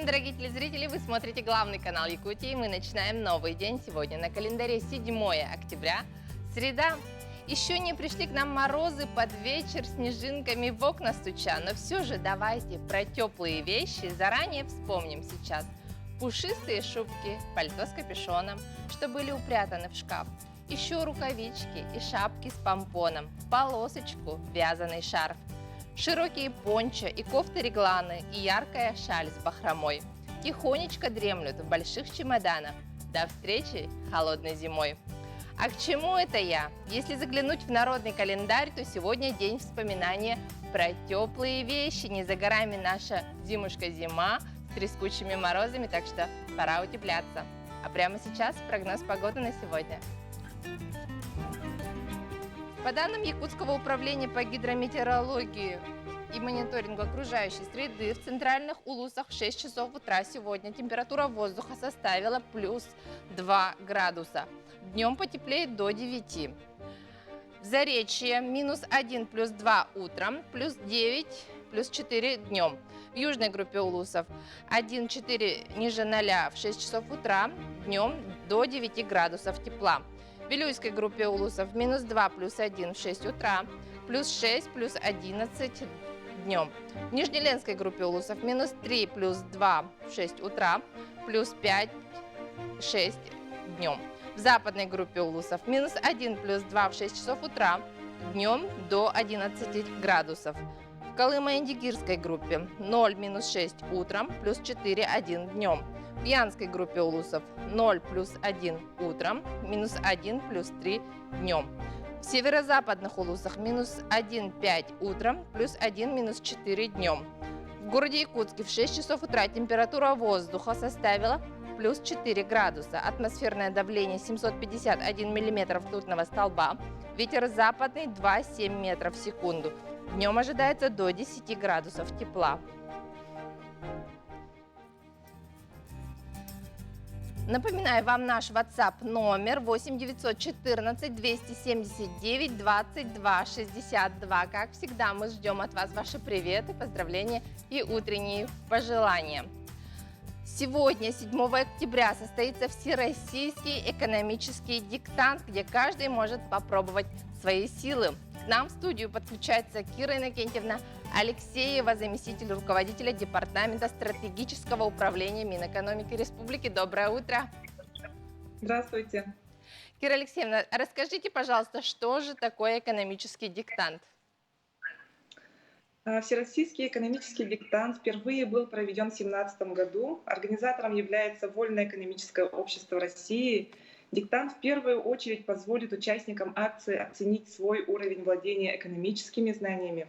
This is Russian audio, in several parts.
дорогие телезрители! Вы смотрите главный канал Якутии. Мы начинаем новый день. Сегодня на календаре 7 октября, среда. Еще не пришли к нам морозы под вечер, снежинками в окна стуча. Но все же давайте про теплые вещи заранее вспомним сейчас. Пушистые шубки, пальто с капюшоном, что были упрятаны в шкаф. Еще рукавички и шапки с помпоном, в полосочку вязаный шарф. Широкие пончо и кофты-регланы и яркая шаль с бахромой. Тихонечко дремлют в больших чемоданах. До встречи холодной зимой. А к чему это я? Если заглянуть в народный календарь, то сегодня день вспоминания про теплые вещи. Не за горами наша зимушка-зима с трескучими морозами, так что пора утепляться. А прямо сейчас прогноз погоды на сегодня. По данным Якутского управления по гидрометеорологии и мониторингу окружающей среды, в центральных Улусах в 6 часов утра сегодня температура воздуха составила плюс 2 градуса. Днем потеплеет до 9. В Заречье минус 1 плюс 2 утром, плюс 9 плюс 4 днем. В южной группе Улусов 1,4 ниже 0 в 6 часов утра, днем до 9 градусов тепла. В Вилюйской группе Улусов минус 2 плюс 1 в 6 утра, плюс 6 плюс 11 днем. В Нижнеленской группе Улусов минус 3 плюс 2 в 6 утра, плюс 5 6 днем. В западной группе Улусов минус 1 плюс 2 в 6 часов утра, днем до 11 градусов. В Колымо-Индигирской группе 0 минус 6 утром, плюс 4 1 днем. В Янской группе Улусов 0 плюс 1 утром, минус 1 плюс 3 днем. В северо-западных Улусах минус 1 5 утром, плюс 1 минус 4 днем. В городе Якутске в 6 часов утра температура воздуха составила плюс 4 градуса. Атмосферное давление 751 миллиметров ртутного столба. Ветер западный 2,7 метров в секунду. Днем ожидается до 10 градусов тепла. Напоминаю вам наш WhatsApp номер 8 914 279 22 62. Как всегда, мы ждем от вас ваши приветы, поздравления и утренние пожелания. Сегодня, 7 октября, состоится Всероссийский экономический диктант, где каждый может попробовать свои силы. К нам в студию подключается Кира Иннокентьевна Алексеева, заместитель руководителя Департамента стратегического управления Минэкономики Республики. Доброе утро. Здравствуйте. Кира Алексеевна, расскажите, пожалуйста, что же такое экономический диктант? Всероссийский экономический диктант впервые был проведен в 2017 году. Организатором является Вольное экономическое общество России. Диктант в первую очередь позволит участникам акции оценить свой уровень владения экономическими знаниями.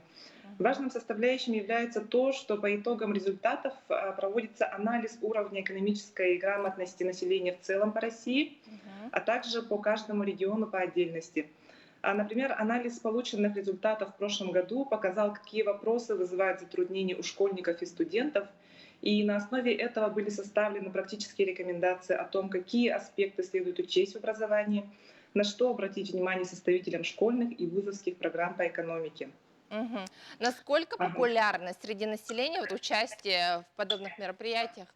Важным составляющим является то, что по итогам результатов проводится анализ уровня экономической грамотности населения в целом по России, а также по каждому региону по отдельности. Например, анализ полученных результатов в прошлом году показал, какие вопросы вызывают затруднения у школьников и студентов, и на основе этого были составлены практические рекомендации о том, какие аспекты следует учесть в образовании, на что обратить внимание составителям школьных и вузовских программ по экономике. Насколько Ага. популярно среди населения участие в подобных мероприятиях?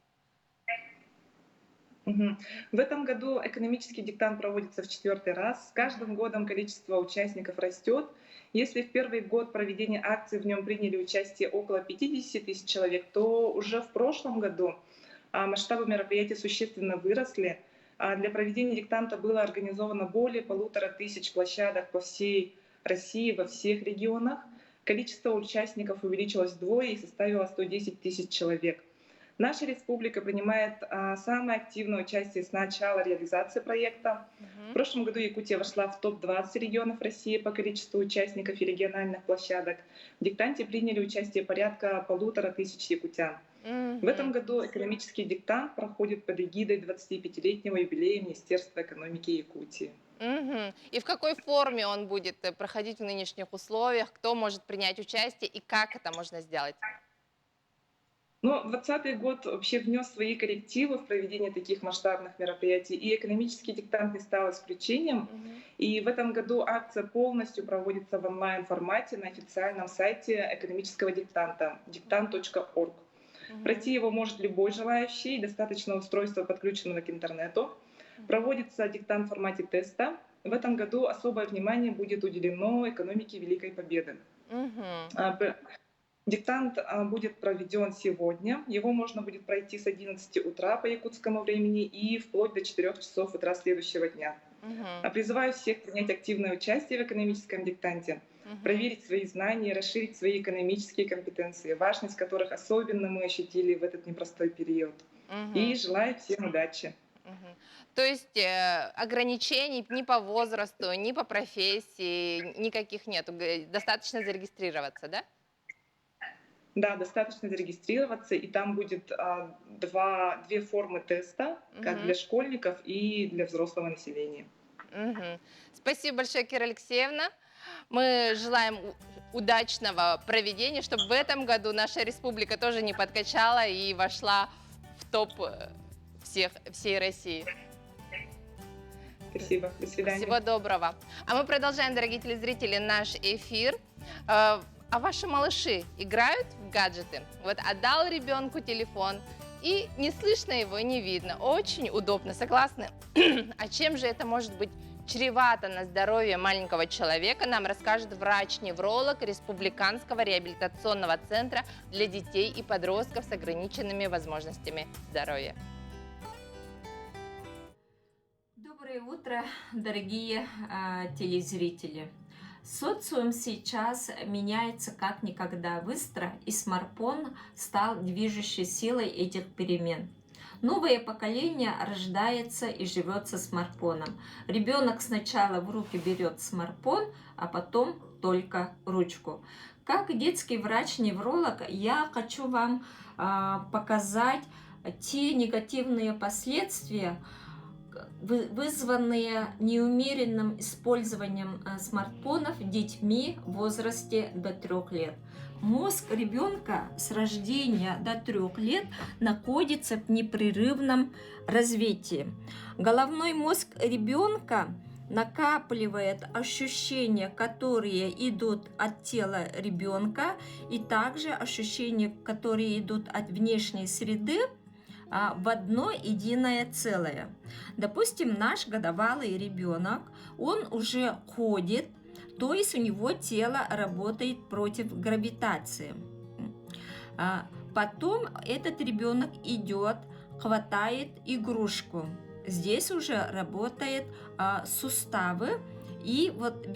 Мгм. В этом году экономический диктант проводится в 4-й раз. С каждым годом количество участников растет. Если в первый год проведения акции в нем приняли участие около 50 тысяч человек, то уже в прошлом году масштабы мероприятия существенно выросли. Для проведения диктанта было организовано более 1500 площадок по всей России, во всех регионах. Количество участников увеличилось вдвое и составило 110 тысяч человек. Наша республика принимает самое активное участие с начала реализации проекта. В прошлом году Якутия вошла в топ-20 регионов России по количеству участников и региональных площадок. В диктанте приняли участие порядка 1500 якутян. В этом году экономический диктант проходит под эгидой 25-летнего юбилея Министерства экономики Якутии. И в какой форме он будет проходить в нынешних условиях? Кто может принять участие и как это можно сделать? Но 2020 год вообще внес свои коррективы в проведение таких масштабных мероприятий, и экономический диктант не стал исключением. И в этом году акция полностью проводится в онлайн-формате на официальном сайте экономического диктанта diktant.org. Пройти его может любой желающий, достаточно устройства, подключенного к интернету. Проводится диктант в формате теста. В этом году особое внимание будет уделено экономике Великой Победы. Диктант будет проведен сегодня. Его можно будет пройти с 11 утра по якутскому времени и вплоть до 4 часов утра следующего дня. Призываю всех принять активное участие в экономическом диктанте, проверить свои знания, расширить свои экономические компетенции, важность которых особенно мы ощутили в этот непростой период. И желаю всем удачи. То есть ограничений ни по возрасту, ни по профессии никаких нету. Достаточно зарегистрироваться, да? Да, достаточно зарегистрироваться, и там будет две формы теста, как для школьников и для взрослого населения. Спасибо большое, Кира Алексеевна. Мы желаем удачного проведения, чтобы в этом году наша республика тоже не подкачала и вошла в топ всей России. Спасибо, до свидания. Всего доброго. А мы продолжаем, дорогие телезрители, наш эфир. А ваши малыши играют в гаджеты? Вот отдал ребенку телефон, и не слышно его, не видно. Очень удобно, согласны? А чем же это может быть чревато на здоровье маленького человека, нам расскажет врач-невролог Республиканского реабилитационного центра для детей и подростков с ограниченными возможностями здоровья. Доброе утро, дорогие телезрители. Социум сейчас меняется как никогда быстро, и смартфон стал движущей силой этих перемен. Новое поколение рождается и живет со смартфоном. Ребенок сначала в руки берет смартфон, а потом только ручку. Как детский врач-невролог я хочу вам показать те негативные последствия, вызванные неумеренным использованием смартфонов детьми в возрасте до 3 лет. Мозг ребенка с рождения до 3 лет находится в непрерывном развитии. Головной мозг ребенка накапливает ощущения, которые идут от тела ребенка, и также ощущения, которые идут от внешней среды, в одно единое целое. Допустим, наш годовалый ребенок, он уже ходит, то есть у него тело работает против гравитации. Потом этот ребенок идет, хватает игрушку. Здесь уже работают суставы, и вот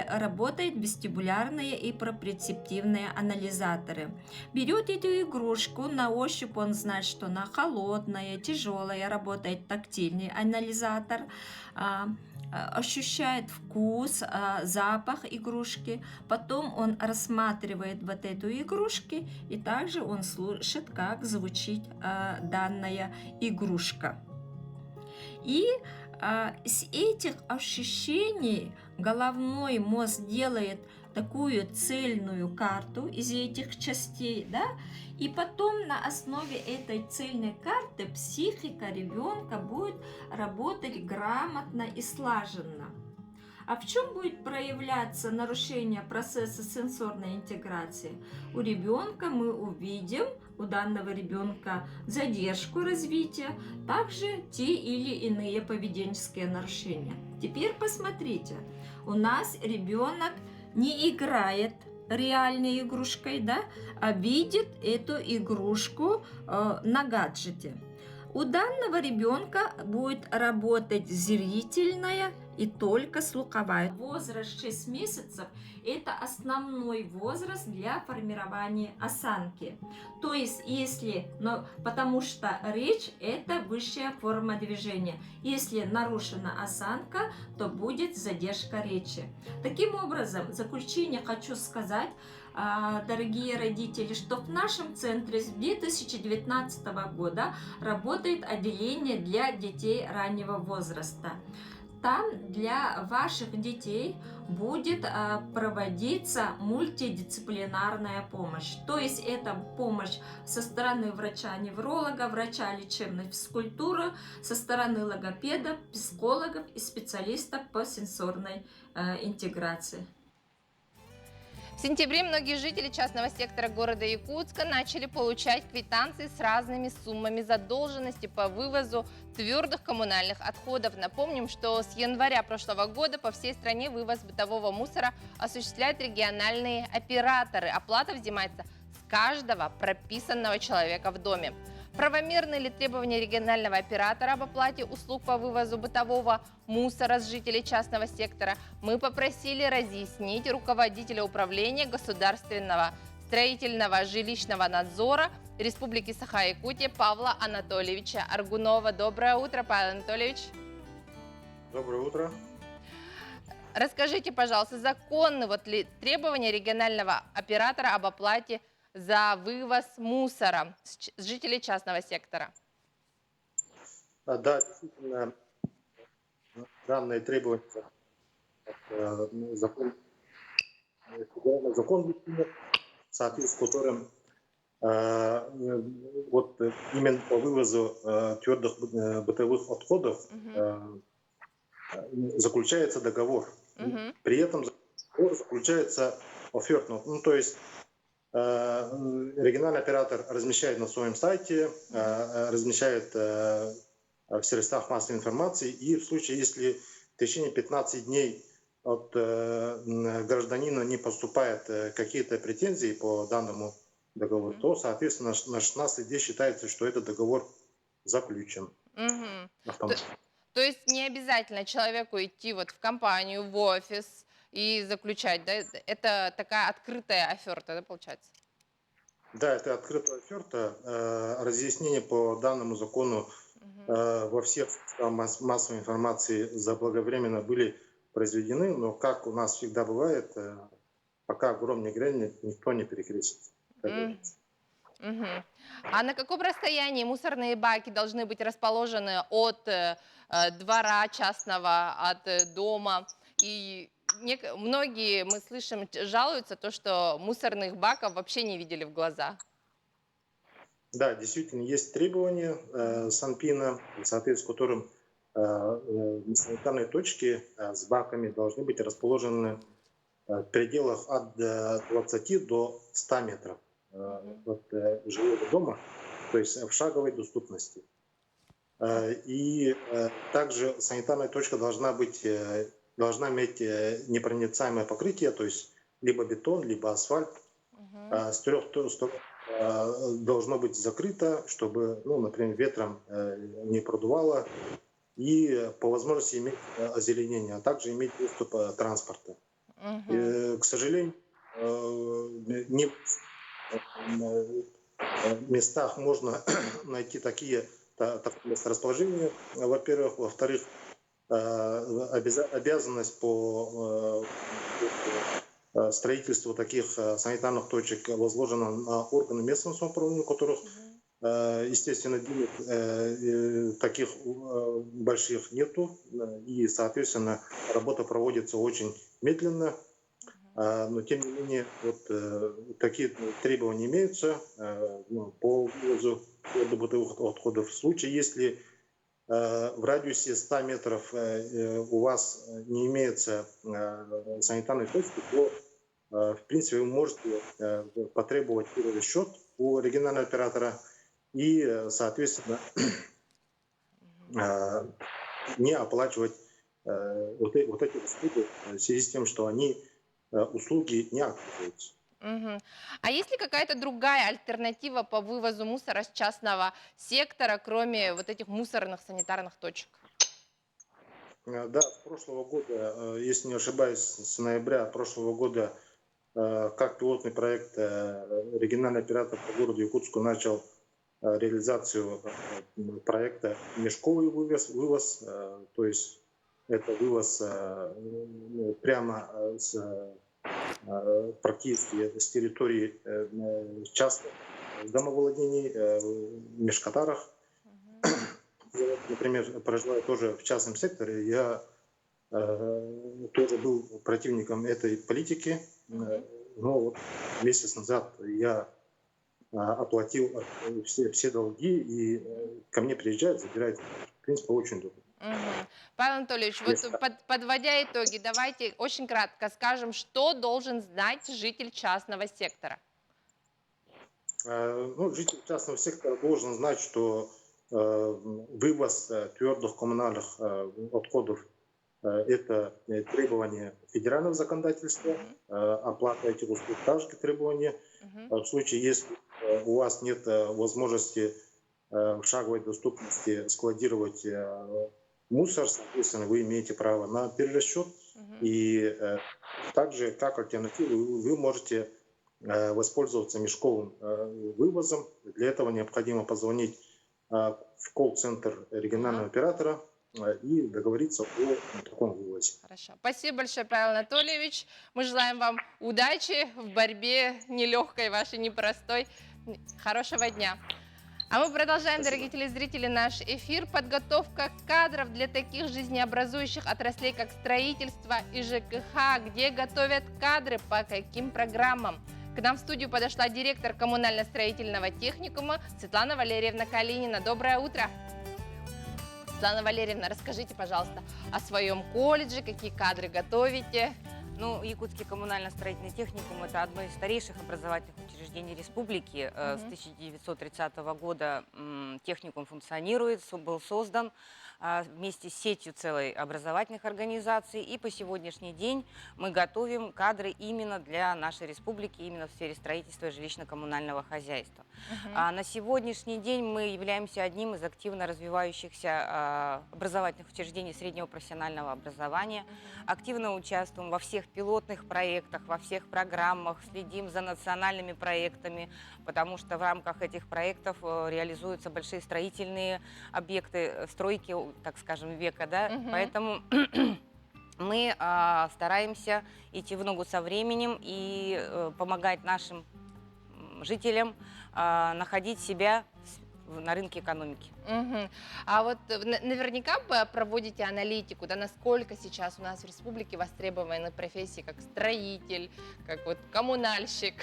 работают вестибулярные и пропрецептивные анализаторы. Берет эту игрушку, на ощупь он знает, что она холодная, тяжелая, работает тактильный анализатор, ощущает вкус, запах игрушки, потом он рассматривает вот эту игрушку, и также он слышит, как звучит данная игрушка. И с этих ощущений головной мозг делает такую цельную карту из этих частей, да, и потом на основе этой цельной карты психика ребенка будет работать грамотно и слаженно. А в чем будет проявляться нарушение процесса сенсорной интеграции? У ребенка мы увидим, у данного ребенка задержку развития, также те или иные поведенческие нарушения. Теперь посмотрите, у нас ребенок не играет реальной игрушкой, да, а видит эту игрушку на гаджете. У данного ребенка будет работать зрительная и только слуховая. Возраст 6 месяцев – это основной возраст для формирования осанки. То есть, потому что речь – это высшая форма движения. Если нарушена осанка, то будет задержка речи. Таким образом, в заключение хочу сказать, дорогие родители, что в нашем центре с 2019 года работает отделение для детей раннего возраста. Там для ваших детей будет проводиться мультидисциплинарная помощь. То есть это помощь со стороны врача-невролога, врача лечебной физкультуры, со стороны логопедов, психологов и специалистов по сенсорной интеграции. В сентябре многие жители частного сектора города Якутска начали получать квитанции с разными суммами задолженности по вывозу твердых коммунальных отходов. Напомним, что с января прошлого года по всей стране вывоз бытового мусора осуществляют региональные операторы. Оплата взимается с каждого прописанного человека в доме. Правомерны ли требования регионального оператора об оплате услуг по вывозу бытового мусора с жителей частного сектора, мы попросили разъяснить руководителя управления государственного строительного жилищного надзора Республики Саха-Якутия Павла Анатольевича Аргунова. Доброе утро, Павел Анатольевич. Доброе утро. Расскажите, пожалуйста, законны ли требования регионального оператора об оплате за вывоз мусора с жителей частного сектора? Да, действительно, данные требования закон был принят, в соответствии с которым вот именно по вывозу твердых бытовых отходов заключается договор. При этом договор заключается офертно. Ну, то есть региональный оператор размещает на своем сайте, размещает в средствах массовой информации, и в случае, если в течение 15 дней от гражданина не поступают какие-то претензии по данному договору, то, соответственно, на 16 дней считается, что этот договор заключен. То есть не обязательно человеку идти в компанию, в офис и заключать, да? Это такая открытая оферта, да, получается? Да, это открытая оферта. Разъяснения по данному закону во всех средствах массовой информации заблаговременно были произведены, но, как у нас всегда бывает, пока гром не грянет, никто не перекрестится. А на каком расстоянии мусорные баки должны быть расположены от двора частного, от дома? И многие, мы слышим, жалуются, что мусорных баков вообще не видели в глаза. Да, действительно, есть требования Санпина, в соответствии с которым санитарные точки с баками должны быть расположены в пределах от 20 до 100 метров от жилого дома, то есть в шаговой доступности. И также санитарная точка должна иметь непроницаемое покрытие, то есть либо бетон, либо асфальт. С 3 сторон должно быть закрыто, чтобы, например, ветром не продувало, и по возможности иметь озеленение, а также иметь доступ транспорта. К сожалению, не в местах можно найти такое месторасположение, во-первых. Во-вторых, обязанность по строительству таких санитарных точек возложена на органы местного самоуправления, у которых, естественно, денег таких больших нету, и, соответственно, работа проводится очень медленно. Но, тем не менее, такие требования имеются по вывозу бытовых отходов. В случае, если в радиусе 100 метров у вас не имеется санитарной точки, то, в принципе, вы можете потребовать перерасчет у регионального оператора и, соответственно, не оплачивать эти услуги в связи с тем, что услуги не оказываются. А есть ли какая-то другая альтернатива по вывозу мусора с частного сектора, кроме этих мусорных санитарных точек? Да, с прошлого года, если не ошибаюсь, с ноября прошлого года, как пилотный проект, региональный оператор по городу Якутску начал реализацию проекта «Мешковый вывоз», то есть это вывоз прямо практически с территории частных домовладений в межкатарах. Я, например, проживаю тоже в частном секторе. Я тоже был противником этой политики, но месяц назад я оплатил все долги, и ко мне приезжают, забирают. В принципе, очень удобно. Мгм. Павел Анатольевич, вот Если- подводя итоги, давайте очень кратко скажем, что должен знать житель частного сектора. Ну, житель частного сектора должен знать, что вывоз твердых коммунальных отходов это требование федерального законодательства, Мгм. оплата этих услуг также требования. Мгм. В случае, если у вас нет возможности в шаговой доступности складировать мусор, соответственно, вы имеете право на перерасчет. Мгм. И также, как альтернативу, вы можете воспользоваться мешковым вывозом. Для этого необходимо позвонить в колл-центр регионального оператора и договориться о таком вывозе. Хорошо. Спасибо большое, Павел Анатольевич. Мы желаем вам удачи в борьбе нелегкой вашей, непростой. Хорошего дня. А мы продолжаем, Спасибо. дорогие телезрители, наш эфир. Подготовка кадров для таких жизнеобразующих отраслей, как строительство и ЖКХ. Где готовят кадры, по каким программам? К нам в студию подошла директор коммунально-строительного техникума Светлана Валерьевна Калинина. Доброе утро. Светлана Валерьевна, расскажите, пожалуйста, о своем колледже, какие кадры готовите. Ну, Якутский коммунально-строительный техникум – это одно из старейших образовательных учреждений республики. С 1930 года техникум функционирует, был создан вместе с сетью целой образовательных организаций. И по сегодняшний день мы готовим кадры именно для нашей республики, именно в сфере строительства и жилищно-коммунального хозяйства. На сегодняшний день мы являемся одним из активно развивающихся образовательных учреждений среднего профессионального образования. Активно участвуем во всех пилотных проектах, во всех программах, следим за национальными проектами, потому что в рамках этих проектов реализуются большие строительные объекты, стройки, так скажем, века, да? Поэтому мы стараемся идти в ногу со временем и помогать нашим жителям находить себя на рынке экономики. А вот наверняка проводите аналитику, да, насколько сейчас у нас в республике востребованы профессии как строитель, как вот коммунальщик.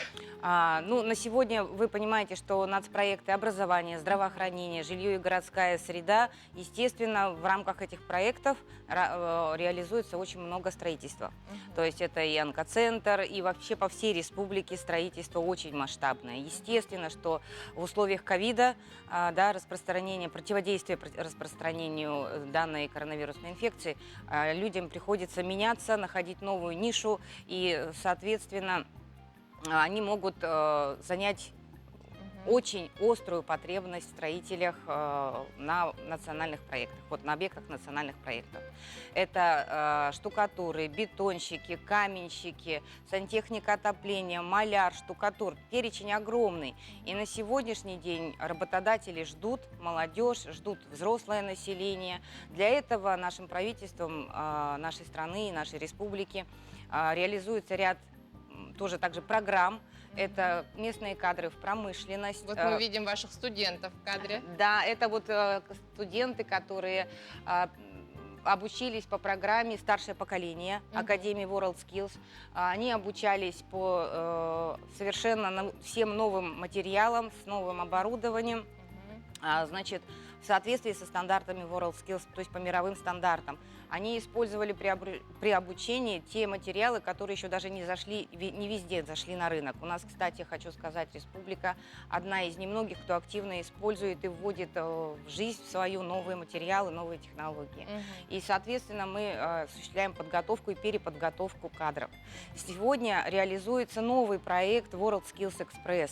Ну, на сегодня вы понимаете, что нацпроекты образования, здравоохранения, жилье и городская среда, естественно, в рамках этих проектов реализуется очень много строительства. То есть это и онкоцентр, и вообще по всей республике строительство очень масштабное. Естественно, что в условиях ковида, да, противодействия распространению данной коронавирусной инфекции, людям приходится меняться, находить новую нишу, и, соответственно, они могут занять очень острую потребность в строителях на национальных проектах, вот на объектах национальных проектов. Это штукатуры, бетонщики, каменщики, сантехника отопления, маляр, штукатур. Перечень огромный. И на сегодняшний день работодатели ждут молодежь, ждут взрослое население. Для этого нашим правительством нашей страны и нашей республики реализуется ряд тоже также программ. Это местные кадры в промышленность. Вот мы видим ваших студентов в кадре. Да, это вот студенты, которые обучились по программе «Старшее поколение» Академии WorldSkills. Они обучались по совершенно всем новым материалам, с новым оборудованием. Значит, в соответствии со стандартами WorldSkills, то есть по мировым стандартам. Они использовали при обучении те материалы, которые еще даже не везде зашли на рынок. У нас, кстати, хочу сказать, республика одна из немногих, кто активно использует и вводит в жизнь свою новые материалы, новые технологии. И, соответственно, мы осуществляем подготовку и переподготовку кадров. Сегодня реализуется новый проект WorldSkills Express.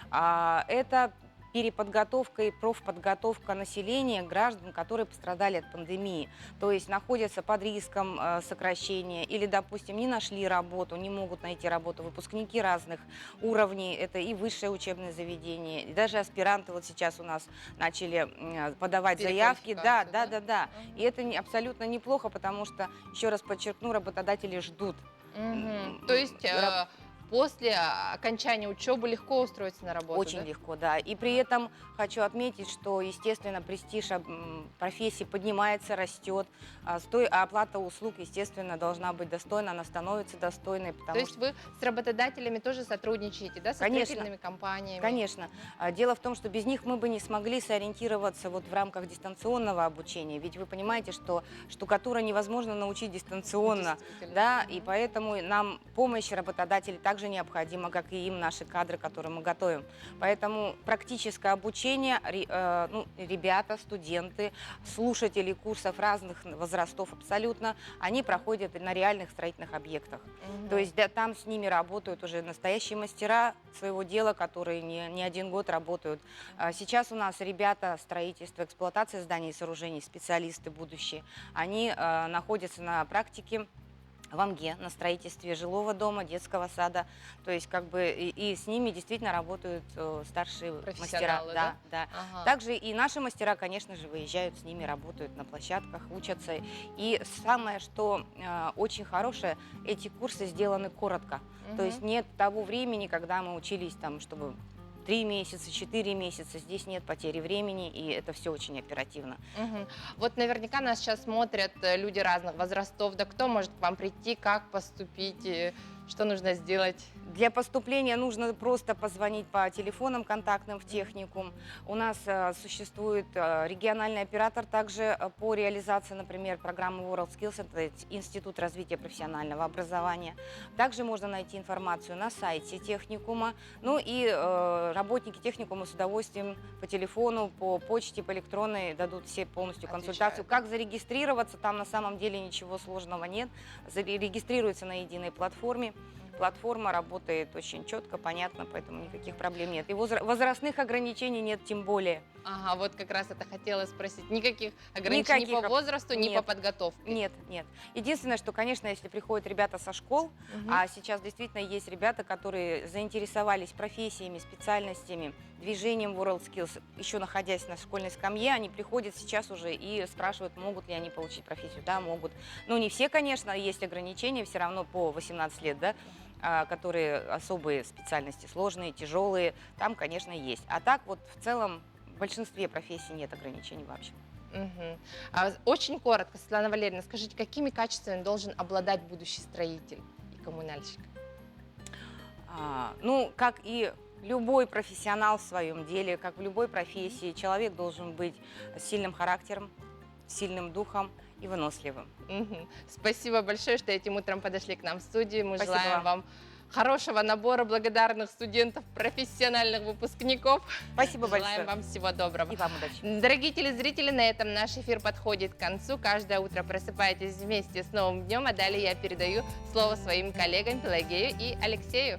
Это переподготовка и профподготовка населения, граждан, которые пострадали от пандемии, то есть находятся под риском сокращения или, допустим, не нашли работу, не могут найти работу, выпускники разных уровней, это и высшее учебное заведение, и даже аспиранты вот сейчас у нас начали подавать заявки. Да. И это абсолютно неплохо, потому что, еще раз подчеркну, работодатели ждут. То есть после окончания учебы легко устроиться на работу. Очень да? легко, да. И при этом хочу отметить, что, естественно, престиж профессии поднимается, растет. А оплата услуг, естественно, должна быть достойна, она становится достойной. То Потому есть вы с работодателями тоже сотрудничаете, да, с Конечно. строительными компаниями? Конечно. Дело в том, что без них мы бы не смогли сориентироваться вот в рамках дистанционного обучения. Ведь вы понимаете, что штукатура невозможно научить дистанционно. Действительно. Да, и поэтому нам помощь работодателей также необходима, как и им наши кадры, которые мы готовим. Поэтому практическое обучение, ребята, студенты, слушатели курсов разных возрастов абсолютно, они проходят на реальных строительных объектах. Мгм. То есть да, там с ними работают уже настоящие мастера своего дела, которые не один год работают. Сейчас у нас ребята строительства, эксплуатации зданий и сооружений, специалисты будущие, они находятся на практике в АМГе, на строительстве жилого дома, детского сада. То есть как бы и с ними действительно работают старшие мастера. Профессионалы, Да, да. Ага. Также и наши мастера, конечно же, выезжают с ними, работают на площадках, учатся. И самое, что очень хорошее, эти курсы сделаны коротко. То есть нет того времени, когда мы учились там, чтобы 3 месяца, 4 месяца. Здесь нет потери времени, и это все очень оперативно. Мгм. Вот наверняка нас сейчас смотрят люди разных возрастов. Да кто может к вам прийти, как поступить, что нужно сделать? Для поступления нужно просто позвонить по телефонам контактным в техникум. У нас существует региональный оператор также по реализации, например, программы WorldSkills, это Институт развития профессионального образования. Также можно найти информацию на сайте техникума. Ну и работники техникума с удовольствием по телефону, по почте, по электронной дадут все полностью консультацию. Отвечают. Как зарегистрироваться, там на самом деле ничего сложного нет. Регистрируется на единой платформе. Платформа работает очень четко, понятно, поэтому никаких проблем нет. И возрастных ограничений нет тем более. Ага, вот как раз это хотела спросить. Никаких ограничений Никаких по возрасту, ни нет. по подготовке? Нет, нет. Единственное, что, конечно, если приходят ребята со школ, Мгм. а сейчас действительно есть ребята, которые заинтересовались профессиями, специальностями, движением WorldSkills, еще находясь на школьной скамье, они приходят сейчас уже и спрашивают, могут ли они получить профессию. Да, могут. Ну, не все, конечно, есть ограничения, все равно по 18 лет, да, которые особые специальности, сложные, тяжелые, там, конечно, есть. А так вот в целом в большинстве профессий нет ограничений вообще. Мгм. Очень коротко, Светлана Валерьевна, скажите, какими качествами должен обладать будущий строитель и коммунальщик? Ну, как и любой профессионал в своем деле, как в любой профессии, человек должен быть с сильным характером, сильным духом и выносливым. Мгм. Спасибо большое, что этим утром подошли к нам в студию. Мы Спасибо желаем вам. вам хорошего набора благодарных студентов, профессиональных выпускников. Спасибо Желаем большое. вам всего доброго. И вам удачи. Дорогие телезрители, на этом наш эфир подходит к концу. Каждое утро просыпайтесь вместе с новым днем, а далее я передаю слово своим коллегам Пелагею и Алексею.